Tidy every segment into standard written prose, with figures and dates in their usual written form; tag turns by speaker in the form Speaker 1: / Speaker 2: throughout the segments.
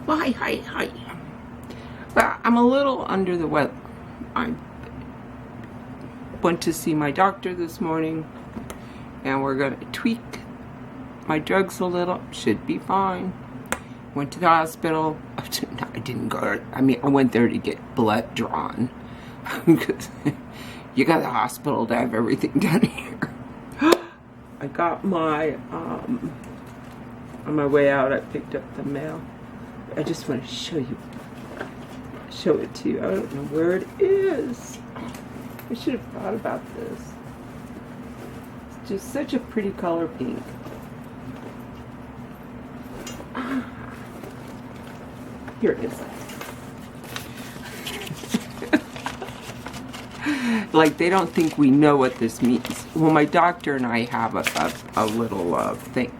Speaker 1: Well, hi. Well, I'm a little under the weather. I went to see my doctor this morning, and we're going to tweak my drugs a little. Should be fine. Went to the hospital. I didn't go. I went there to get blood drawn because you got the hospital to have everything done here. I got my on my way out. I picked up the mail. I just want to show it to you. I don't know where it is. I should have thought about this. It's just such a pretty color pink. Here it is. Like, they don't think we know what this means. Well, my doctor and I have a little thing.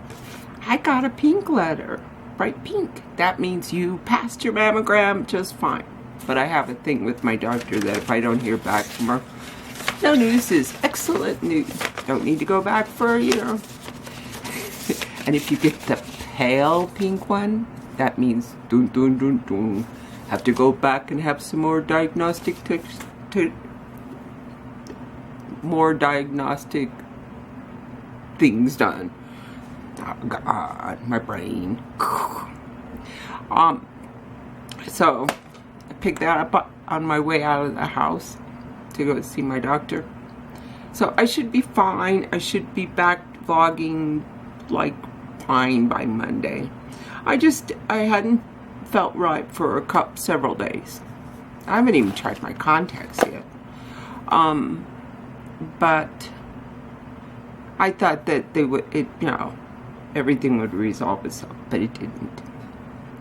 Speaker 1: I got a pink letter. Bright pink. That means you passed your mammogram just fine. But I have a thing with my doctor that if I don't hear back from her, no news is excellent news. Don't need to go back for a year. And if you get the pale pink one, that means dun dun dun dun. Have to go back and have some more diagnostic things done. Oh God, my brain. So I picked that up on my way out of the house to go see my doctor. So I should be fine. I should be back vlogging like fine by Monday. I hadn't felt right for several days. I haven't even tried my contacts yet. But I thought that everything would resolve itself, but it didn't.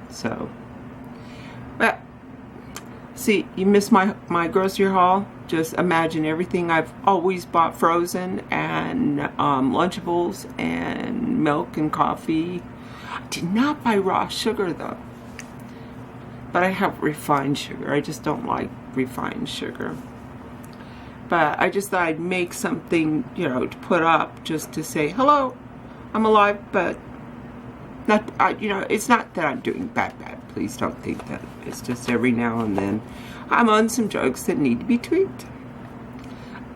Speaker 1: So, but see, you missed my grocery haul. Just imagine everything I've always bought frozen, and Lunchables and milk and coffee. I did not buy raw sugar though, but I have refined sugar. I just don't like refined sugar. But I just thought I'd make something, to put up just to say, hello, I'm alive, but not, it's not that I'm doing bad. Please don't think that. It's just every now and then I'm on some drugs that need to be tweaked.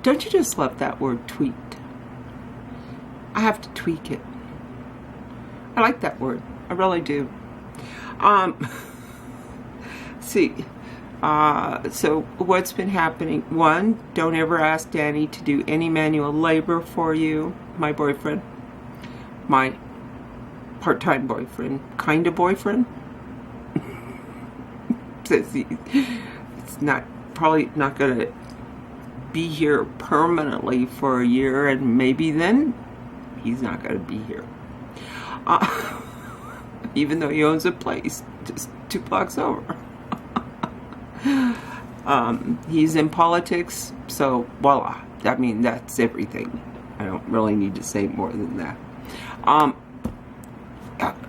Speaker 1: Don't you just love that word, tweaked? I have to tweak it. I like that word. I really do. See. So what's been happening? One, don't ever ask Danny to do any manual labor for you. My boyfriend. My part-time boyfriend. Kind of boyfriend. Says it's probably not going to be here permanently for a year, and maybe then he's not going to be here. Even though he owns a place just 2 blocks over. He's in politics, so voila. I mean, that's everything. I don't really need to say more than that.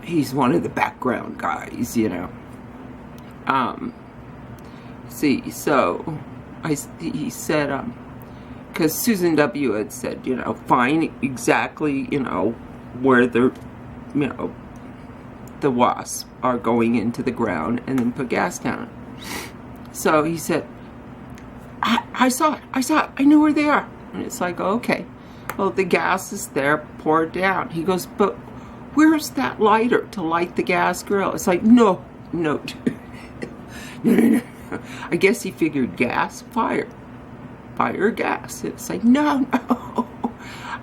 Speaker 1: He's one of the background guys, See, so he said, because Susan W. had said, find exactly, where the wasps are going into the ground, and then put gas down it. So he said, I saw it, I know where they are. And it's like, okay, well, the gas is there, pour it down. He goes, but where's that lighter to light the gas grill? It's like, no. No. I guess he figured gas, fire, gas. It's like, no.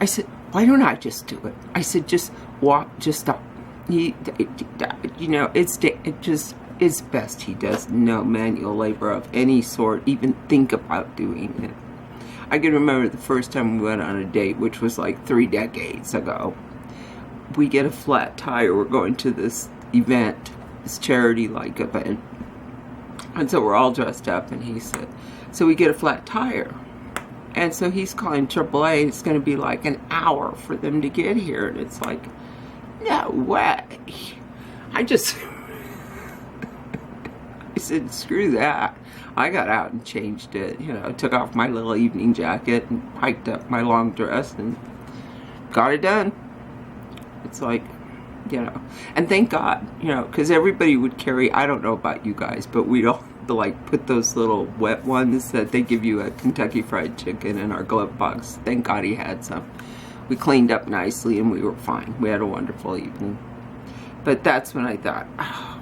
Speaker 1: I said, why don't I just do it? I said, just stop. It's best he does no manual labor of any sort, even think about doing it. I can remember the first time we went on a date, which was like 3 decades ago. We get a flat tire. We're going to this event, this charity-like event. And so we're all dressed up, and he said, so we get a flat tire. And so he's calling AAA. It's going to be like an hour for them to get here. And it's like, no way. I said, screw that. I got out and changed it, took off my little evening jacket and hiked up my long dress and got it done. It's like, you know. And thank God, you know, because everybody would carry, I don't know about you guys, but we'd all like put those little wet ones that they give you at Kentucky Fried Chicken in our glove box. Thank God he had some. We cleaned up nicely and we were fine. We had a wonderful evening. But that's when I thought, oh,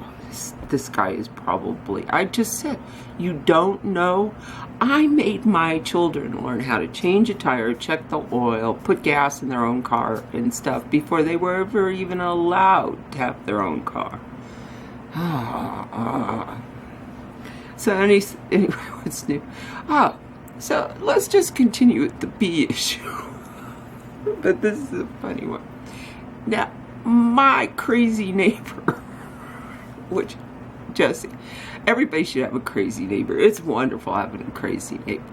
Speaker 1: this guy is probably, I just said, you don't know. I made my children learn how to change a tire, check the oil, put gas in their own car and stuff before they were ever even allowed to have their own car. So anyway, what's new? Oh, so let's just continue with the bee issue. But this is a funny one. Now, my crazy neighbor, which, Jesse, everybody should have a crazy neighbor. It's wonderful having a crazy neighbor.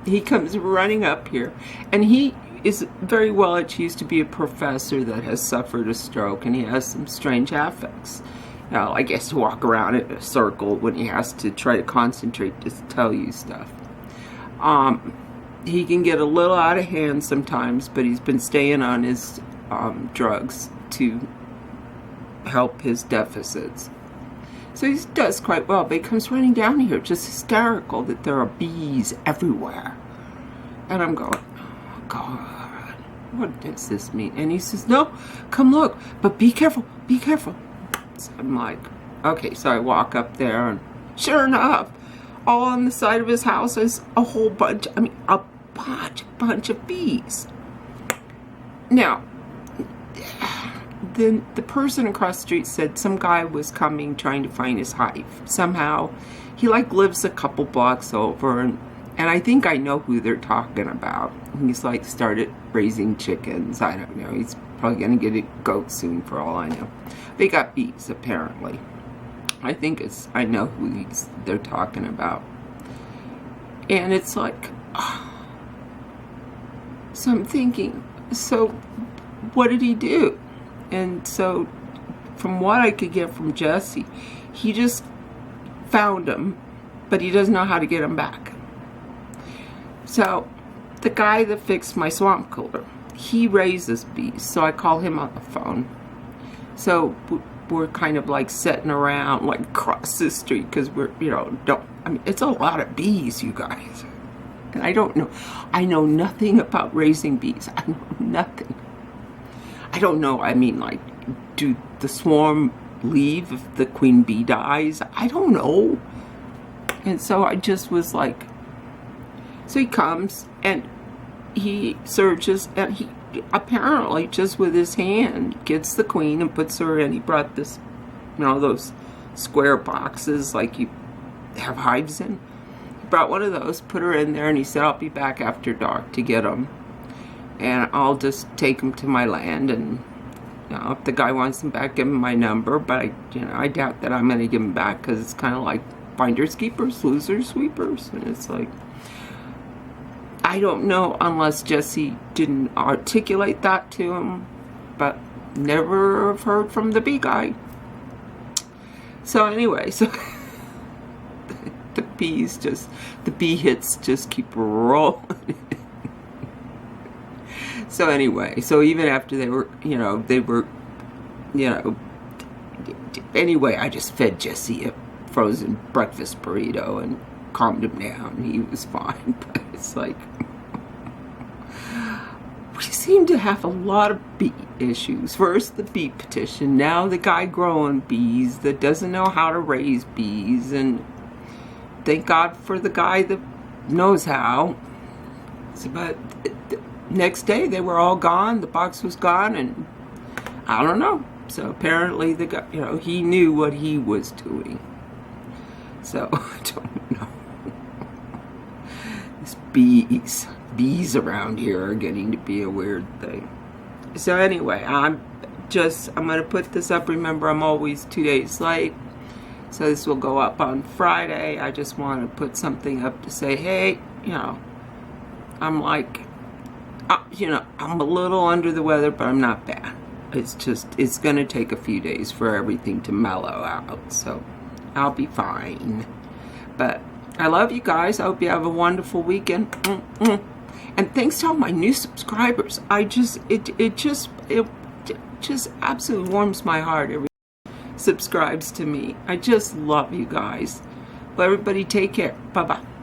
Speaker 1: He comes running up here, and he is very well. He used to be a professor that has suffered a stroke, and he has some strange affects. You know, I guess to walk around in a circle when he has to try to concentrate to tell you stuff. He can get a little out of hand sometimes, but he's been staying on his drugs to help his deficits. So he does quite well, but he comes running down here just hysterical that there are bees everywhere. And I'm going, oh God, what does this mean? And he says, no, come look, but be careful, be careful. So I'm like, okay, so I walk up there, and sure enough, all on the side of his house is a whole bunch, I mean, a bunch of bees. Now, then the person across the street said some guy was coming trying to find his hive. Somehow, he like lives a couple blocks over, and I think I know who they're talking about. He's like started raising chickens. I don't know. He's probably gonna get a goat soon for all I know. They got bees apparently. I think I know who they're talking about. And it's like, oh. So I'm thinking, so what did he do? And so from what I could get from Jesse, he just found them, but he doesn't know how to get them back. So the guy that fixed my swamp cooler, he raises bees, so I call him on the phone. So we're kind of like sitting around like across the street because we're, you know, I mean, it's a lot of bees, you guys. And I don't know. I know nothing about raising bees. I know nothing. I don't know. I mean, like, do the swarm leave if the queen bee dies? I don't know. And so I just was like, so he comes and he searches and he apparently just with his hand gets the queen and puts her in. He brought this, you know, those square boxes like you have hives in. He brought one of those, put her in there, and he said, I'll be back after dark to get them. And I'll just take them to my land, and you know, if the guy wants them back, give him my number. But I doubt that I'm going to give them back because it's kind of like finders keepers, losers sweepers, and it's like, I don't know unless Jesse didn't articulate that to him, but never have heard from the bee guy. So anyway, so the bee hits just keep rolling. So anyway, so even after they were, anyway, I just fed Jesse a frozen breakfast burrito and calmed him down. He was fine, but it's like, we seem to have a lot of bee issues. First, the bee petition. Now the guy growing bees that doesn't know how to raise bees. And thank God for the guy that knows how. So, but next day they were all gone. The box was gone, and I don't know. So apparently the guy, he knew what he was doing. So I don't know. These bees around here are getting to be a weird thing. So anyway, I'm going to put this up. Remember, I'm always 2 days late. So this will go up on Friday. I just want to put something up to say, hey, I'm like, I'm a little under the weather, but I'm not bad. It's going to take a few days for everything to mellow out. So I'll be fine. But I love you guys. I hope you have a wonderful weekend. And thanks to all my new subscribers. It just absolutely warms my heart. Everybody subscribes to me. I just love you guys. Well, everybody take care. Bye-bye.